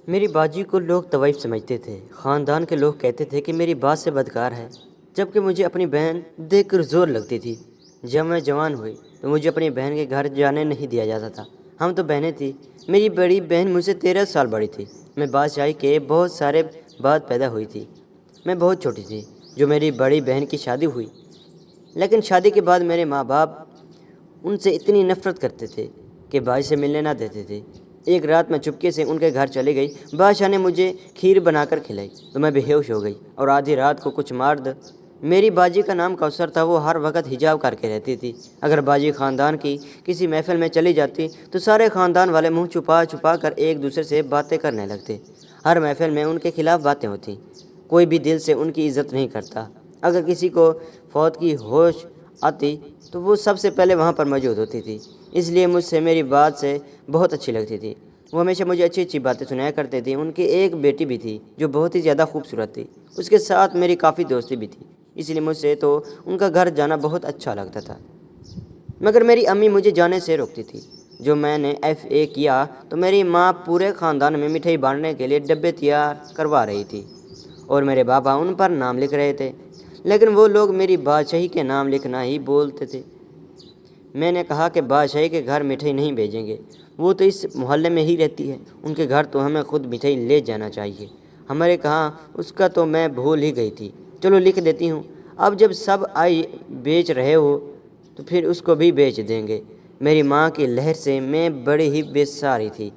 میری باجی کو لوگ طوائف سمجھتے تھے۔ خاندان کے لوگ کہتے تھے کہ میری بات سے بدکار ہے، جبکہ مجھے اپنی بہن دیکھ کر زور لگتی تھی۔ جب میں جوان ہوئی تو مجھے اپنی بہن کے گھر جانے نہیں دیا جاتا تھا۔ ہم تو بہنیں تھیں۔ میری بڑی بہن مجھ سے 13 سال بڑی تھی۔ میں بادشاہی کے بہت سارے بعد پیدا ہوئی تھی۔ میں بہت چھوٹی تھی جو میری بڑی بہن کی شادی ہوئی، لیکن شادی کے بعد میرے ماں باپ ان سے اتنی نفرت کرتے تھے کہ بھائی سے ملنے نہ دیتے تھے۔ ایک رات میں چپکے سے ان کے گھر چلی گئی۔ بادشاہ نے مجھے کھیر بنا کر کھلائی تو میں بے ہوش ہو گئی، اور آدھی رات کو کچھ مرد، میری باجی کا نام کوثر تھا، وہ ہر وقت حجاب کر کے رہتی تھی۔ اگر باجی خاندان کی کسی محفل میں چلی جاتی تو سارے خاندان والے منہ چھپا چھپا کر ایک دوسرے سے باتیں کرنے لگتے۔ ہر محفل میں ان کے خلاف باتیں ہوتی۔ کوئی بھی دل سے ان کی عزت نہیں کرتا۔ اگر کسی کو فوت کی ہوش آتی تو وہ سب سے پہلے وہاں پر موجود ہوتی تھی۔ اس لیے مجھ سے میری بات سے بہت اچھی لگتی تھی۔ وہ ہمیشہ مجھے اچھی اچھی باتیں سنایا کرتے تھے۔ ان کی ایک بیٹی بھی تھی جو بہت ہی زیادہ خوبصورت تھی۔ اس کے ساتھ میری کافی دوستی بھی تھی، اس لیے مجھ سے تو ان کا گھر جانا بہت اچھا لگتا تھا۔ مگر میری امی مجھے جانے سے روکتی تھی۔ جو میں نے FA کیا تو میری ماں پورے خاندان میں مٹھائی بانٹنے کے لیے ڈبے تیار کروا رہی تھی، اور میرے بابا ان پر نام لکھ رہے تھے، لیکن وہ لوگ میری بادشاہی کے نام لکھنا ہی بولتے تھے۔ میں نے کہا کہ بادشاہی کے گھر مٹھائی نہیں بھیجیں گے، وہ تو اس محلے میں ہی رہتی ہے، ان کے گھر تو ہمیں خود مٹھائی لے جانا چاہیے۔ ہمارے کہاں اس کا تو میں بھول ہی گئی تھی۔ چلو لکھ دیتی ہوں، اب جب سب آئی بیچ رہے ہو تو پھر اس کو بھی بیچ دیں گے۔ میری ماں کی لہر سے میں بڑی ہی بے ساری تھی،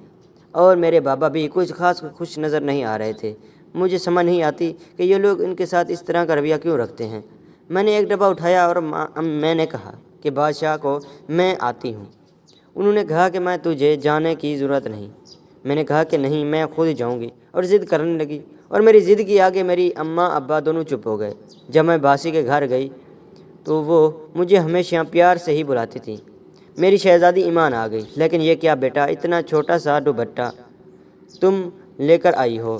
اور میرے بابا بھی کچھ خاص خوش نظر نہیں آ رہے تھے۔ مجھے سمجھ نہیں آتی کہ یہ لوگ ان کے ساتھ اس طرح کا رویہ کیوں رکھتے ہیں۔ میں نے ایک ڈبہ اٹھایا اور میں نے کہا کہ بادشاہ کو میں آتی ہوں۔ انہوں نے کہا کہ میں تجھے جانے کی ضرورت نہیں۔ میں نے کہا کہ نہیں، میں خود جاؤں گی، اور ضد کرنے لگی، اور میری ضد کی آگے میری اماں ابا دونوں چپ ہو گئے۔ جب میں باسی کے گھر گئی تو وہ مجھے ہمیشہ پیار سے ہی بلاتی تھی۔ میری شہزادی ایمان آ گئی، لیکن یہ کیا بیٹا، اتنا چھوٹا سا دوپٹہ تم لے کر آئی ہو؟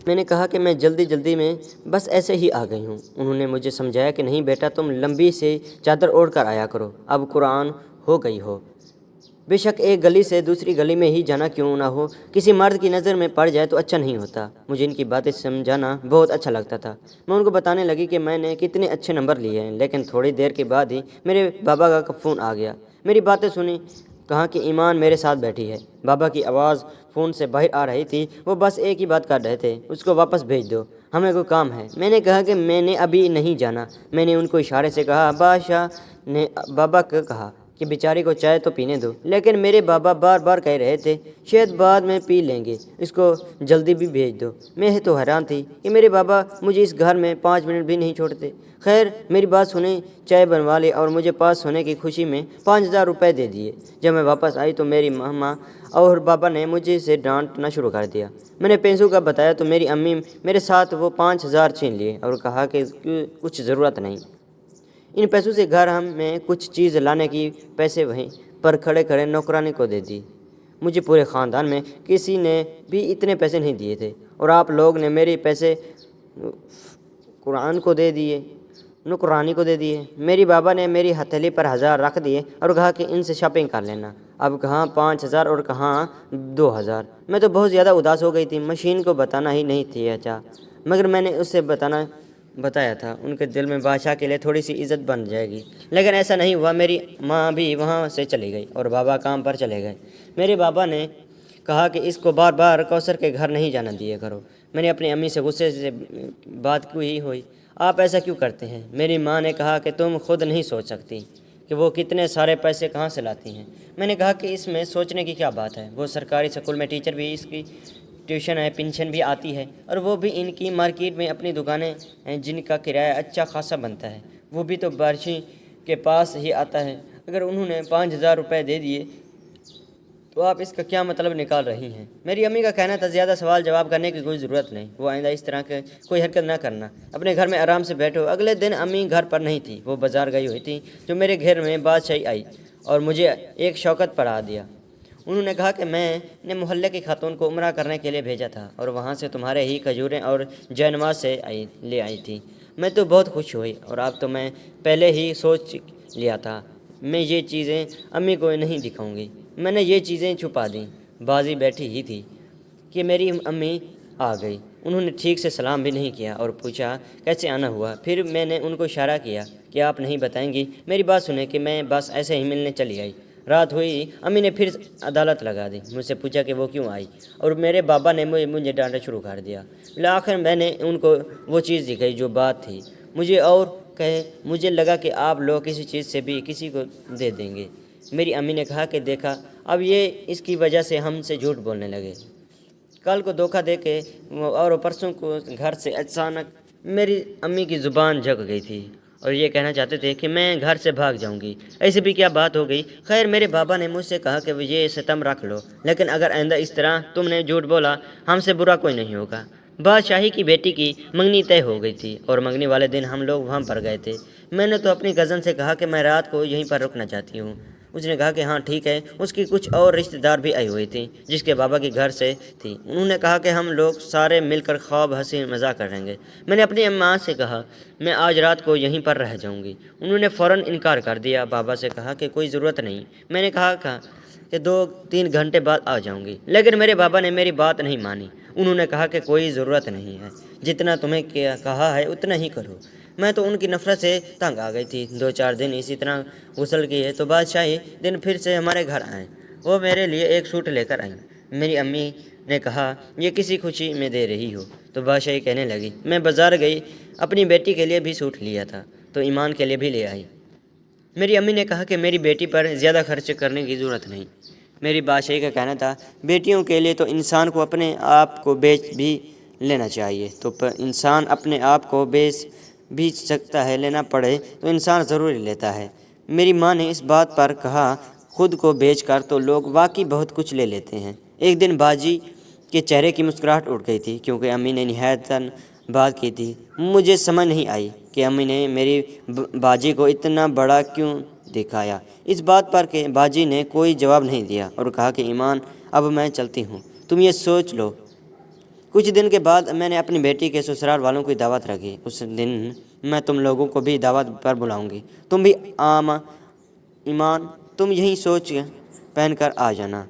میں نے کہا کہ میں جلدی میں بس ایسے ہی آ گئی ہوں۔ انہوں نے مجھے سمجھایا کہ نہیں بیٹا، تم لمبی سے چادر اوڑھ کر آیا کرو، اب قرآن ہو گئی ہو۔ بے شک ایک گلی سے دوسری گلی میں ہی جانا کیوں نہ ہو، کسی مرد کی نظر میں پڑ جائے تو اچھا نہیں ہوتا۔ مجھے ان کی باتیں سمجھانا بہت اچھا لگتا تھا۔ میں ان کو بتانے لگی کہ میں نے کتنے اچھے نمبر لیے ہیں، لیکن تھوڑی دیر کے بعد ہی میرے بابا کا فون آ گیا۔ میری باتیں سنی، کہا کہ ایمان میرے ساتھ بیٹھی ہے۔ بابا کی آواز فون سے باہر آ رہی تھی۔ وہ بس ایک ہی بات کر رہے تھے، اس کو واپس بھیج دو، ہمیں کوئی کام ہے۔ میں نے کہا کہ میں نے ابھی نہیں جانا۔ میں نے ان کو اشارے سے کہا۔ بادشاہ نے بابا کو کہا کہ بیچاری کو چائے تو پینے دو، لیکن میرے بابا بار بار کہہ رہے تھے شاید بعد میں پی لیں گے، اس کو جلدی بھی بھیج دو۔ میں تو حیران تھی کہ میرے بابا مجھے اس گھر میں 5 منٹ بھی نہیں چھوڑتے۔ خیر، میری بات سنی، چائے بنوا لی اور مجھے پاس ہونے کی خوشی میں 5000 روپے دے دیے۔ جب میں واپس آئی تو میری ماما اور بابا نے مجھے سے ڈانٹنا شروع کر دیا۔ میں نے پیسوں کا بتایا تو میری امی میرے ساتھ وہ 5000 چھین لیے اور کہا کہ کچھ ضرورت نہیں، ان پیسوں سے گھر میں کچھ چیز لانے کی پیسے وہیں پر کھڑے کھڑے نوکرانی کو دے دی۔ مجھے پورے خاندان میں کسی نے بھی اتنے پیسے نہیں دیے تھے، اور آپ لوگ نے میرے پیسے قرآن کو دے دیے، نوکرانی کو دے دیے۔ میری بابا نے میری ہتھیلی پر 1000 رکھ دیے اور کہا کہ ان سے شاپنگ کر لینا۔ اب کہاں 5000 اور کہاں 2000۔ میں تو بہت زیادہ اداس ہو گئی تھی۔ مشین کو بتانا ہی نہیں تھی اچھا، مگر میں نے اسے بتایا تھا، ان کے دل میں بادشاہ کے لیے تھوڑی سی عزت بن جائے گی، لیکن ایسا نہیں ہوا۔ میری ماں بھی وہاں سے چلی گئی اور بابا کام پر چلے گئے۔ میرے بابا نے کہا کہ اس کو بار بار کوثر کے گھر نہیں جانا دیا کرو۔ میں نے اپنی امی سے غصے سے بات کی ہوئی، آپ ایسا کیوں کرتے ہیں؟ میری ماں نے کہا کہ تم خود نہیں سوچ سکتی کہ وہ کتنے سارے پیسے کہاں سے لاتی ہیں۔ میں نے کہا کہ اس میں سوچنے کی کیا بات ہے، وہ سرکاری اسکول میں ٹیچر بھی، اس کی ٹیوشن ہے، پینشن بھی آتی ہے، اور وہ بھی ان کی مارکیٹ میں اپنی دکانیں ہیں جن کا کرایہ اچھا خاصا بنتا ہے، وہ بھی تو بارشی کے پاس ہی آتا ہے۔ اگر انہوں نے 5000 روپے دے دیے تو آپ اس کا کیا مطلب نکال رہی ہیں؟ میری امی کا کہنا تھا زیادہ سوال جواب کرنے کی کوئی ضرورت نہیں، وہ آئندہ اس طرح کے کوئی حرکت نہ کرنا، اپنے گھر میں آرام سے بیٹھو۔ اگلے دن امی گھر پر نہیں تھی، وہ بازار گئی ہوئی تھی۔ جو میرے گھر میں بادشاہی آئی اور مجھے ایک شوکت پڑھا دیا۔ انہوں نے کہا کہ میں نے محلے کی خاتون کو عمرہ کرنے کے لیے بھیجا تھا اور وہاں سے تمہارے ہی کھجوریں اور جے نماز سے لے آئی تھی۔ میں تو بہت خوش ہوئی، اور اب تو میں پہلے ہی سوچ لیا تھا میں یہ چیزیں امی کو نہیں دکھاؤں گی۔ میں نے یہ چیزیں چھپا دیں۔ بازی بیٹھی ہی تھی کہ میری امی آ گئی۔ انہوں نے ٹھیک سے سلام بھی نہیں کیا اور پوچھا کیسے آنا ہوا۔ پھر میں نے ان کو اشارہ کیا کہ آپ نہیں بتائیں گی؟ میری بات سنیں کہ میں بس ایسے ہی ملنے چلی آئی۔ رات ہوئی، امی نے پھر عدالت لگا دی۔ مجھ سے پوچھا کہ وہ کیوں آئی، اور میرے بابا نے مجھے ڈانٹنا شروع کر دیا۔ بالآخر میں نے ان کو وہ چیز دکھائی جو بات تھی مجھے، اور کہے مجھے لگا کہ آپ لوگ کسی چیز سے بھی کسی کو دے دیں گے۔ میری امی نے کہا کہ دیکھا، اب یہ اس کی وجہ سے ہم سے جھوٹ بولنے لگے۔ کل کو دھوکہ دے کے اور پرسوں کو گھر سے اچانک میری امی کی زبان جھک گئی تھی اور یہ کہنا چاہتے تھے کہ میں گھر سے بھاگ جاؤں گی۔ ایسے بھی کیا بات ہو گئی؟ خیر، میرے بابا نے مجھ سے کہا کہ یہ ستم رکھ لو، لیکن اگر آئندہ اس طرح تم نے جھوٹ بولا ہم سے برا کوئی نہیں ہوگا۔ بادشاہی کی بیٹی کی منگنی طے ہو گئی تھی اور منگنی والے دن ہم لوگ وہاں پر گئے تھے۔ میں نے تو اپنی کزن سے کہا کہ میں رات کو یہیں پر رکنا چاہتی ہوں۔ اس نے کہا کہ ہاں ٹھیک ہے۔ اس کی کچھ اور رشتہ دار بھی آئی ہوئی تھیں جس کے بابا کے گھر سے تھی۔ انہوں نے کہا کہ ہم لوگ سارے مل کر خواب ہنسی مذاق کریں گے۔ میں نے اپنی ماں سے کہا میں آج رات کو یہیں پر رہ جاؤں گی۔ انہوں نے فوراً انکار کر دیا۔ بابا سے کہا کہ کوئی ضرورت نہیں۔ میں نے کہا کہ 2-3 گھنٹے بعد آ جاؤں گی، لیکن میرے بابا نے میری بات نہیں مانی۔ انہوں نے کہا کہ کوئی ضرورت نہیں ہے، جتنا تمہیں کہا ہے اتنا ہی کرو۔ میں تو ان کی نفرت سے تنگ آ گئی تھی۔ 2-4 دن اسی طرح غسل کیے تو بادشاہی دن پھر سے ہمارے گھر آئیں۔ وہ میرے لیے ایک سوٹ لے کر آئیں۔ میری امی نے کہا یہ کسی خوشی میں دے رہی ہو؟ تو بادشاہی کہنے لگی میں بازار گئی، اپنی بیٹی کے لیے بھی سوٹ لیا تھا تو ایمان کے لیے بھی لے آئی۔ میری امی نے کہا کہ میری بیٹی پر زیادہ خرچ کرنے کی ضرورت نہیں۔ میری بادشاہی کا کہنا تھا بیٹیوں کے لیے تو انسان کو اپنے آپ کو بیچ بھی لینا چاہیے، تو انسان اپنے آپ کو بیچ بھی سکتا ہے، لینا پڑے تو انسان ضرور لیتا ہے۔ میری ماں نے اس بات پر کہا خود کو بیچ کر تو لوگ واقعی بہت کچھ لے لیتے ہیں۔ ایک دن باجی کے چہرے کی مسکراہٹ اٹھ گئی تھی کیونکہ امی نے نہایتاً بات کی تھی۔ مجھے سمجھ نہیں آئی کہ امی نے میری باجی کو اتنا بڑا کیوں دکھایا۔ اس بات پر کہ باجی نے کوئی جواب نہیں دیا اور کہا کہ ایمان اب میں چلتی ہوں، تم یہ سوچ لو۔ کچھ دن کے بعد میں نے اپنی بیٹی کے سسرال والوں کی دعوت رکھی۔ اس دن میں تم لوگوں کو بھی دعوت پر بلاؤں گی، تم بھی ایمان تم یہی سوچ پہن کر آ جانا۔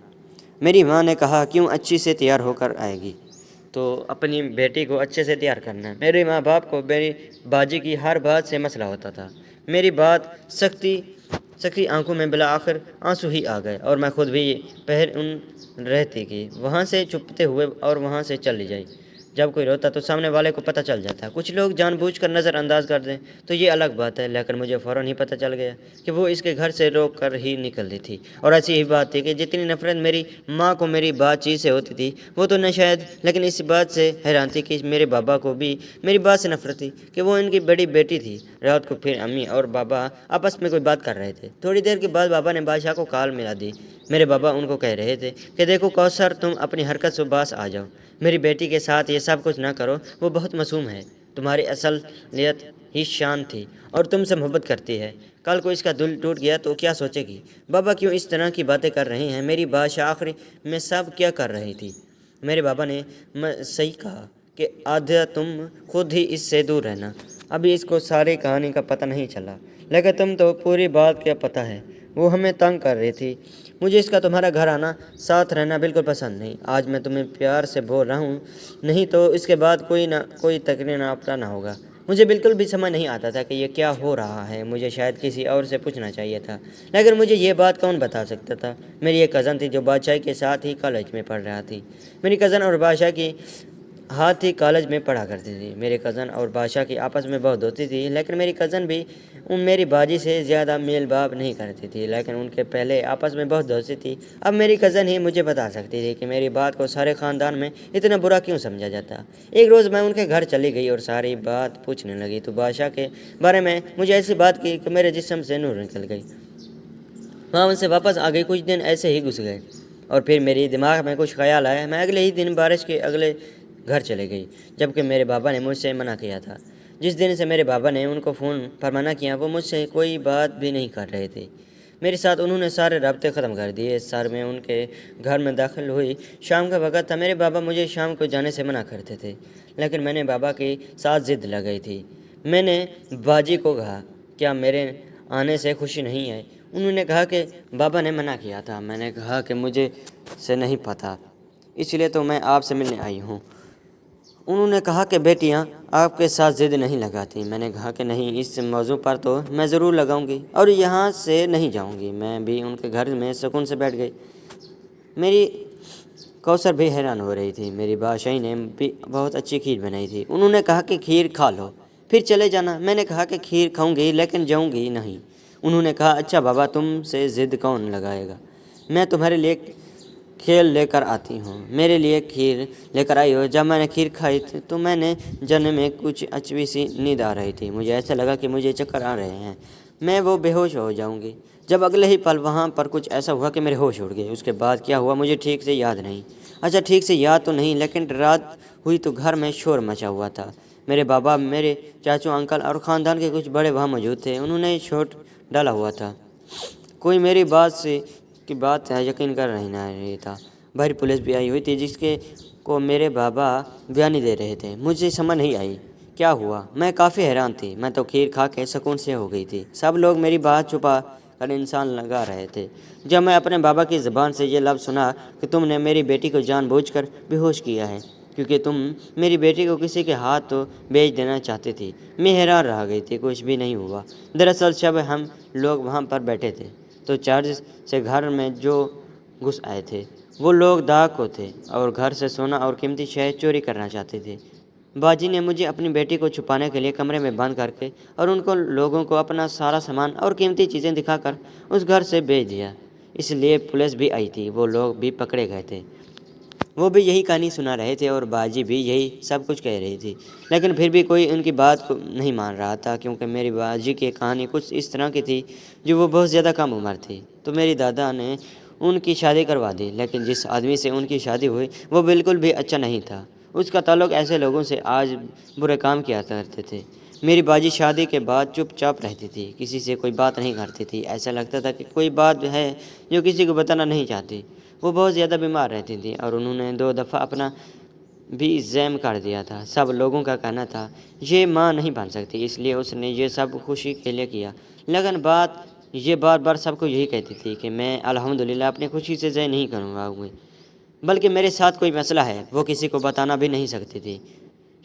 میری ماں نے کہا کیوں؟ اچھی سے تیار ہو کر آئے گی تو اپنی بیٹی کو اچھے سے تیار کرنا ہے۔ میرے ماں باپ کو میری باجی کی ہر بات سے مسئلہ ہوتا تھا۔ میری بات سختی آنکھوں میں بالآخر آنسو ہی آ گئے اور میں خود بھی رہتی کہ وہاں سے چھپتے ہوئے اور وہاں سے چلی جائی۔ جب کوئی روتا تو سامنے والے کو پتہ چل جاتا۔ کچھ لوگ جان بوجھ کر نظر انداز کر دیں تو یہ الگ بات ہے، لیکن مجھے فوراً ہی پتہ چل گیا کہ وہ اس کے گھر سے روک کر ہی نکلتی تھی۔ اور ایسی ہی بات تھی کہ جتنی نفرت میری ماں کو میری بات چیت سے ہوتی تھی وہ تو نہ شاید، لیکن اس بات سے حیران تھی کہ میرے بابا کو بھی میری بات سے نفرت تھی کہ وہ ان کی بڑی بیٹی تھی۔ رات کو پھر امی اور بابا آپس میں کوئی بات کر رہے تھے۔ تھوڑی دیر کے بعد بابا نے بادشاہ کو کال ملا دی۔ میرے بابا ان کو کہہ رہے تھے کہ دیکھو کوثر، تم اپنی حرکت سے باز آ جاؤ، میری بیٹی کے ساتھ یہ سب کچھ نہ کرو، وہ بہت معصوم ہے، تمہاری اصلیت ہی شان تھی اور تم سے محبت کرتی ہے، کل کو اس کا دل ٹوٹ گیا تو کیا سوچے گی؟ بابا کیوں اس طرح کی باتیں کر رہے ہیں؟ میری بادشاہ آخری میں سب کیا کر رہی تھی؟ میرے بابا نے صحیح کہا کہ آدھا تم خود ہی اس سے دور رہنا۔ ابھی اس کو ساری کہانی کا پتہ نہیں چلا، لیکن تم تو پوری بات کا پتہ ہے۔ وہ ہمیں تنگ کر رہی تھی۔ مجھے اس کا تمہارا گھر آنا، ساتھ رہنا بالکل پسند نہیں۔ آج میں تمہیں پیار سے بول رہا ہوں، نہیں تو اس کے بعد کوئی تکریر نہ ہوگا۔ مجھے بالکل بھی سمجھ نہیں آتا تھا کہ یہ کیا ہو رہا ہے۔ مجھے شاید کسی اور سے پوچھنا چاہیے تھا، لیکن مجھے یہ بات کون بتا سکتا تھا؟ میری ایک کزن تھی جو بادشاہ کے ساتھ ہی کالج میں پڑھ رہا تھی۔ میری کزن اور بادشاہ کی ہاتھ ہی کالج میں پڑھا کرتی تھی۔ میرے کزن اور بادشاہ کی آپس میں بہت دوستی تھی، لیکن میری کزن بھی میری باجی سے زیادہ میل بھاپ نہیں کرتی تھی، لیکن ان کے پہلے آپس میں بہت دوستی تھی۔ اب میری کزن ہی مجھے بتا سکتی تھی کہ میری بات کو سارے خاندان میں اتنا برا کیوں سمجھا جاتا۔ ایک روز میں ان کے گھر چلی گئی اور ساری بات پوچھنے لگی تو بادشاہ کے بارے میں مجھے ایسی بات کی کہ میرے جسم سے نور نکل گئی۔ وہاں ان سے واپس آ گئی۔ کچھ دن ایسے ہی گزر گئے اور پھر میری دماغ میں کچھ خیال آیا۔ میں اگلے ہی دن بارش کے اگلے گھر چلے گئی، جبکہ میرے بابا نے مجھ سے منع کیا تھا۔ جس دن سے میرے بابا نے ان کو فون پر منع کیا وہ مجھ سے کوئی بات بھی نہیں کر رہے تھے۔ میرے ساتھ انہوں نے سارے رابطے ختم کر دیے۔ سر میں ان کے گھر میں داخل ہوئی، شام کا وقت تھا۔ میرے بابا مجھے شام کو جانے سے منع کرتے تھے، لیکن میں نے بابا کے ساتھ ضد لگائی تھی۔ میں نے باجی کو کہا کیا میرے آنے سے خوشی نہیں ہے؟ انہوں نے کہا کہ بابا نے منع کیا تھا۔ میں نے کہا کہ مجھے سے نہیں پتہ، اس لیے تو میں آپ سے ملنے آئی ہوں۔ انہوں نے کہا کہ بیٹیاں آپ کے ساتھ ضد نہیں لگاتی۔ میں نے کہا کہ نہیں، اس موضوع پر تو میں ضرور لگاؤں گی اور یہاں سے نہیں جاؤں گی۔ میں بھی ان کے گھر میں سکون سے بیٹھ گئی۔ میری کوثر بھی حیران ہو رہی تھی۔ میری بادشاہی نے بھی بہت اچھی کھیر بنائی تھی۔ انہوں نے کہا کہ کھیر کھا لو پھر چلے جانا۔ میں نے کہا کہ کھیر کھاؤں گی لیکن جاؤں گی نہیں۔ انہوں نے کہا اچھا بابا، تم سے ضد کون لگائے گا؟ میں تمہارے لیے کھیر لے کر آتی ہوں۔ میرے لیے کھیر لے کر آئی ہو۔ جب میں نے کھیر کھائی تھی تو میں نے جانے میں کچھ اچھی سی نیند آ رہی تھی۔ مجھے ایسا لگا کہ مجھے چکر آ رہے ہیں، میں وہ بے ہوش ہو جاؤں گی۔ جب اگلے ہی پل وہاں پر کچھ ایسا ہوا کہ میرے ہوش اڑ گئے۔ اس کے بعد کیا ہوا مجھے ٹھیک سے یاد نہیں۔ اچھا ٹھیک سے یاد تو نہیں، لیکن رات ہوئی تو گھر میں شور مچا ہوا تھا۔ میرے بابا، میرے چاچو، انکل اور خاندان کے کچھ بڑے وہاں موجود تھے۔ انہوں نے شوٹ ڈالا ہوا تھا۔ کوئی میری بات یقین کر نہیں تھا۔ باہر پولیس بھی آئی ہوئی تھی جس کو میرے بابا بیانی دے رہے تھے۔ مجھے سمجھ نہیں آئی کیا ہوا۔ میں کافی حیران تھی۔ میں تو کھیر کھا کے سکون سے ہو گئی تھی۔ سب لوگ میری بات چھپا کر انسان لگا رہے تھے۔ جب میں اپنے بابا کی زبان سے یہ لفظ سنا کہ تم نے میری بیٹی کو جان بوجھ کر بے ہوش کیا ہے کیونکہ تم میری بیٹی کو کسی کے ہاتھ تو بیچ دینا چاہتے تھی، میں حیران رہ گئی تھی۔ کچھ بھی نہیں ہوا۔ دراصل جب ہم لوگ وہاں پر بیٹھے تھے تو چرچ سے گھر میں جو گھس آئے تھے وہ لوگ ڈاکو تھے اور گھر سے سونا اور قیمتی شے چوری کرنا چاہتے تھے۔ باجی نے مجھے اپنی بیٹی کو چھپانے کے لیے کمرے میں بند کر کے اور ان کو لوگوں کو اپنا سارا سامان اور قیمتی چیزیں دکھا کر اس گھر سے بھیج دیا۔ اس لیے پولیس بھی آئی تھی، وہ لوگ بھی پکڑے گئے تھے۔ وہ بھی یہی کہانی سنا رہے تھے اور باجی بھی یہی سب کچھ کہہ رہی تھی، لیکن پھر بھی کوئی ان کی بات کو نہیں مان رہا تھا کیونکہ میری باجی کی کہانی کچھ اس طرح کی تھی جو وہ بہت زیادہ کم عمر تھی۔ تو میری دادا نے ان کی شادی کروا دی، لیکن جس آدمی سے ان کی شادی ہوئی وہ بالکل بھی اچھا نہیں تھا۔ اس کا تعلق ایسے لوگوں سے آج برے کام کیا کرتے تھے۔ میری باجی شادی کے بعد چپ چاپ رہتی تھی، کسی سے کوئی بات نہیں کرتی تھی۔ ایسا لگتا تھا کہ کوئی بات ہے جو کسی کو بتانا نہیں چاہتی۔ وہ بہت زیادہ بیمار رہتی تھی اور انہوں نے 2 دفعہ اپنا بھی زیم کر دیا تھا۔ سب لوگوں کا کہنا تھا یہ ماں نہیں بن سکتی، اس لیے اس نے یہ سب خوشی کے لیے کیا، لیکن یہ بار بار سب کو یہی کہتی تھی کہ میں الحمدللہ اپنی خوشی سے ضائع نہیں کروں گا، بلکہ میرے ساتھ کوئی مسئلہ ہے وہ کسی کو بتانا بھی نہیں سکتی تھی۔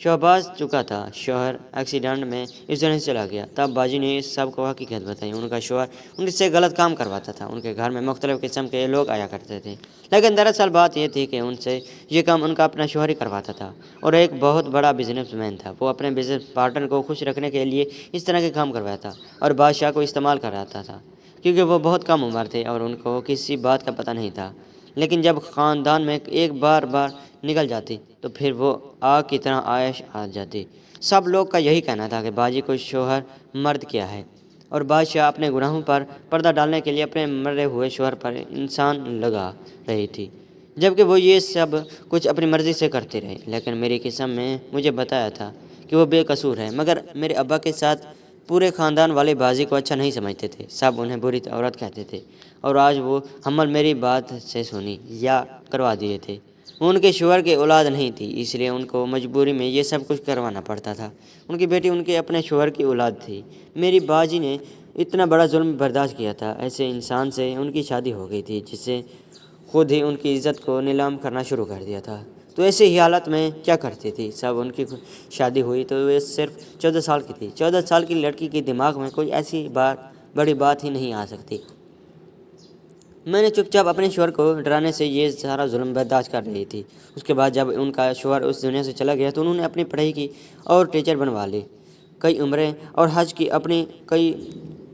شہباز چکا تھا، شوہر ایکسیڈنٹ میں اس دنیا سے چلا گیا۔ تب باجی نے اس سب کو حقیقت بتائی۔ ان کا شوہر ان سے غلط کام کرواتا تھا۔ ان کے گھر میں مختلف قسم کے لوگ آیا کرتے تھے، لیکن دراصل بات یہ تھی کہ ان سے یہ کام ان کا اپنا شوہر ہی کرواتا تھا اور ایک بہت بڑا بزنس مین تھا۔ وہ اپنے بزنس پارٹنر کو خوش رکھنے کے لیے اس طرح کے کام کرواتا اور بادشاہ کو استعمال کراتا تھا کیونکہ وہ بہت کم عمر تھے اور ان کو کسی بات کا پتہ نہیں تھا۔ لیکن جب خاندان میں ایک بار نکل جاتی تو پھر وہ آگ کی طرح عائش آ جاتی۔ سب لوگ کا یہی کہنا تھا کہ باجی کو شوہر مرد کیا ہے اور بادشاہ اپنے گناہوں پر پردہ ڈالنے کے لیے اپنے مرے ہوئے شوہر پر انسان لگا رہی تھی، جبکہ وہ یہ سب کچھ اپنی مرضی سے کرتے رہے۔ لیکن میری قسم میں مجھے بتایا تھا کہ وہ بے قصور ہے، مگر میرے ابا کے ساتھ پورے خاندان والے باجی کو اچھا نہیں سمجھتے تھے۔ سب انہیں بری عورت کہتے تھے اور آج وہ حمل میری بات سے سنی یا کروا دیے تھے۔ ان کے شوہر کی اولاد نہیں تھی، اس لیے ان کو مجبوری میں یہ سب کچھ کروانا پڑتا تھا۔ ان کی بیٹی ان کے اپنے شوہر کی اولاد تھی۔ میری باجی نے اتنا بڑا ظلم برداشت کیا تھا۔ ایسے انسان سے ان کی شادی ہو گئی تھی جس سے خود ہی ان کی عزت کو نیلام کرنا شروع کر دیا تھا۔ تو ایسی ہی حالت میں کیا کرتی تھی؟ سب ان کی شادی ہوئی تو وہ صرف 14 سال کی تھی۔ 14 سال کی لڑکی کے دماغ میں کوئی ایسی بڑی بات ہی نہیں آ سکتی۔ میں نے چپ چاپ اپنے شوہر کو ڈرانے سے یہ سارا ظلم برداشت کر رہی تھی۔ اس کے بعد جب ان کا شوہر اس دنیا سے چلا گیا تو انہوں نے اپنی پڑھائی کی اور ٹیچر بنوا لی، کئی عمریں اور حج کی، اپنی کئی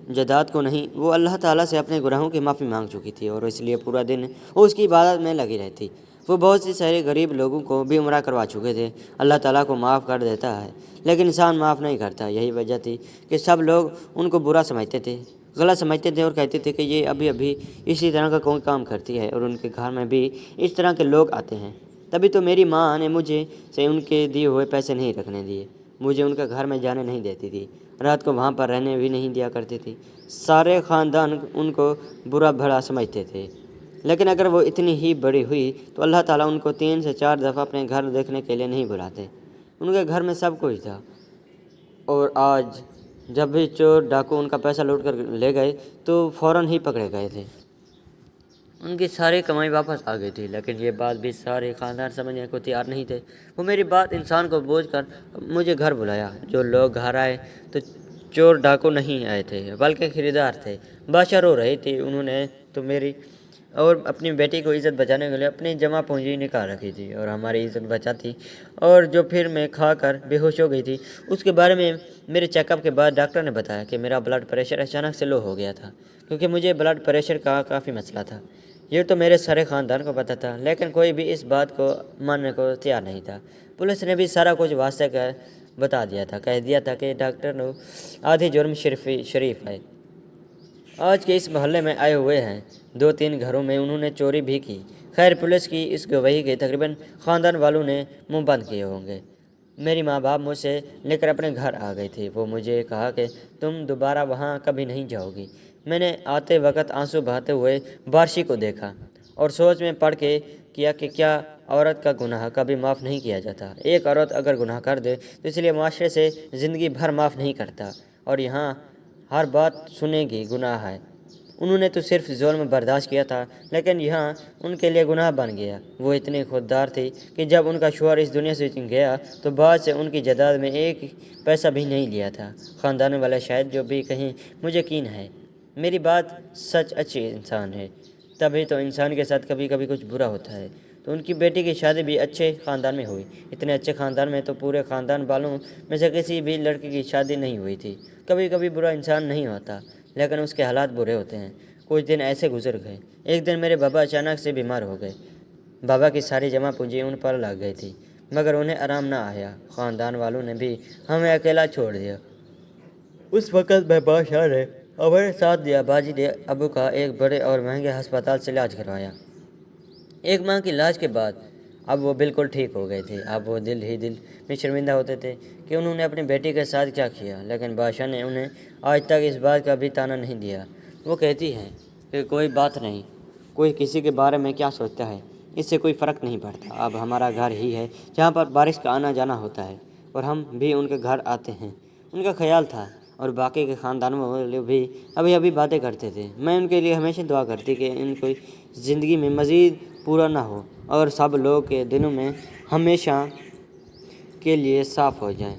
جائیداد کو نہیں۔ وہ اللہ تعالیٰ سے اپنے گناہوں کی معافی مانگ چکی تھی اور اس لیے پورا دن وہ اس کی عبادت میں لگی رہتی۔ وہ بہت سی سارے غریب لوگوں کو بھی عمرہ کروا چکے تھے۔ اللہ تعالیٰ کو معاف کر دیتا ہے لیکن انسان معاف نہیں کرتا۔ یہی وجہ تھی کہ سب لوگ ان کو برا سمجھتے تھے، غلط سمجھتے تھے اور کہتے تھے کہ یہ ابھی اسی طرح کا کوئی کام کرتی ہے اور ان کے گھر میں بھی اس طرح کے لوگ آتے ہیں۔ تبھی تو میری ماں نے مجھے سے ان کے دیے ہوئے پیسے نہیں رکھنے دیے، مجھے ان کے گھر میں جانے نہیں دیتی تھی، رات کو وہاں پر رہنے بھی نہیں دیا کرتی تھی۔ سارے خاندان ان کو برا بھلا سمجھتے تھے، لیکن اگر وہ اتنی ہی بڑی ہوئی تو اللہ تعالیٰ ان کو 3 سے 4 دفعہ اپنے گھر دیکھنے کے لیے نہیں بلاتے۔ ان کے گھر میں سب کچھ تھا اور آج جب بھی چور ڈاکو ان کا پیسہ لوٹ کر لے گئے تو فوراً ہی پکڑے گئے تھے۔ ان کی ساری کمائی واپس آ گئی تھی، لیکن یہ بات بھی سارے خاندان سمجھنے کو تیار نہیں تھے۔ وہ میری بات انسان کو بوجھ کر مجھے گھر بلایا۔ جو لوگ گھر آئے تو چور ڈاکو نہیں آئے تھے بلکہ خریدار تھے۔ بادشاہ رو رہی تھی، انہوں نے تو میری اور اپنی بیٹی کو عزت بچانے کے لیے اپنی جمع پونجی نکال رکھی تھی اور ہماری عزت بچاتی، اور جو پھر میں کھا کر بے ہوش ہو گئی تھی۔ اس کے بارے میں میرے چیک اپ کے بعد ڈاکٹر نے بتایا کہ میرا بلڈ پریشر اچانک سے لو ہو گیا تھا، کیونکہ مجھے بلڈ پریشر کا کافی مسئلہ تھا۔ یہ تو میرے سارے خاندان کو پتہ تھا، لیکن کوئی بھی اس بات کو ماننے کو تیار نہیں تھا۔ پولیس نے بھی سارا کچھ واضح کر بتا دیا تھا، کہہ دیا تھا کہ ڈاکٹر نے آدھی جرم شریف ہے۔ آج کے اس محلے میں آئے ہوئے ہیں، 2-3 گھروں میں انہوں نے چوری بھی کی۔ خیر، پولیس کی اس گواہی کے تقریباً خاندان والوں نے منہ بند کیے ہوں گے۔ میری ماں باپ مجھ سے لے کر اپنے گھر آ گئی تھی۔ وہ مجھے کہا کہ تم دوبارہ وہاں کبھی نہیں جاؤ گی۔ میں نے آتے وقت آنسو بہاتے ہوئے بارشی کو دیکھا اور سوچ میں پڑ کے کیا کہ کیا عورت کا گناہ کبھی معاف نہیں کیا جاتا۔ ایک عورت اگر گناہ کر دے تو اس لیے معاشرے سے زندگی بھر معاف نہیں کرتا، اور یہاں ہر بات سنے گی گناہ ہے۔ انہوں نے تو صرف ظلم برداشت کیا تھا، لیکن یہاں ان کے لیے گناہ بن گیا۔ وہ اتنی خوددار تھی کہ جب ان کا شوہر اس دنیا سے گیا تو بعد سے ان کی جائیداد میں ایک پیسہ بھی نہیں لیا تھا۔ خاندان والے شاید جو بھی کہیں مجھے یقین ہے میری بات سچ، اچھی انسان ہے، تبھی تو انسان کے ساتھ کبھی کبھی کچھ برا ہوتا ہے۔ تو ان کی بیٹی کی شادی بھی اچھے خاندان میں ہوئی۔ اتنے اچھے خاندان میں تو پورے خاندان والوں میں سے کسی بھی لڑکی کی شادی نہیں ہوئی تھی۔ کبھی کبھی برا انسان نہیں ہوتا، لیکن اس کے حالات برے ہوتے ہیں۔ کچھ دن ایسے گزر گئے۔ ایک دن میرے بابا اچانک سے بیمار ہو گئے۔ بابا کی ساری جمع پونجی ان پر لگ گئی تھی، مگر انہیں آرام نہ آیا۔ خاندان والوں نے بھی ہمیں اکیلا چھوڑ دیا۔ اس وقت میں بادشاہ نے ہمارے ساتھ دیا۔ باجی نے ابو کا ایک بڑے اور مہنگے ہسپتال سے علاج کروایا۔ 1 ماہ کے علاج کے بعد اب وہ بالکل ٹھیک ہو گئے تھے۔ اب وہ دل ہی دل میں شرمندہ ہوتے تھے کہ انہوں نے اپنی بیٹی کے ساتھ کیا کیا، لیکن بادشاہ نے انہیں آج تک اس بات کا بھی طعنہ نہیں دیا۔ وہ کہتی ہیں کہ کوئی بات نہیں، کوئی کسی کے بارے میں کیا سوچتا ہے، اس سے کوئی فرق نہیں پڑتا۔ اب ہمارا گھر ہی ہے جہاں پر بارش کا آنا جانا ہوتا ہے، اور ہم بھی ان کے گھر آتے ہیں۔ ان کا خیال تھا، اور باقی کے خاندانوں والے بھی ابھی باتیں کرتے تھے۔ میں ان کے لیے ہمیشہ دعا کرتی کہ ان کی زندگی میں مزید پورا نہ ہو اور سب لوگ کے دلوں میں ہمیشہ کے لیے صاف ہو جائیں۔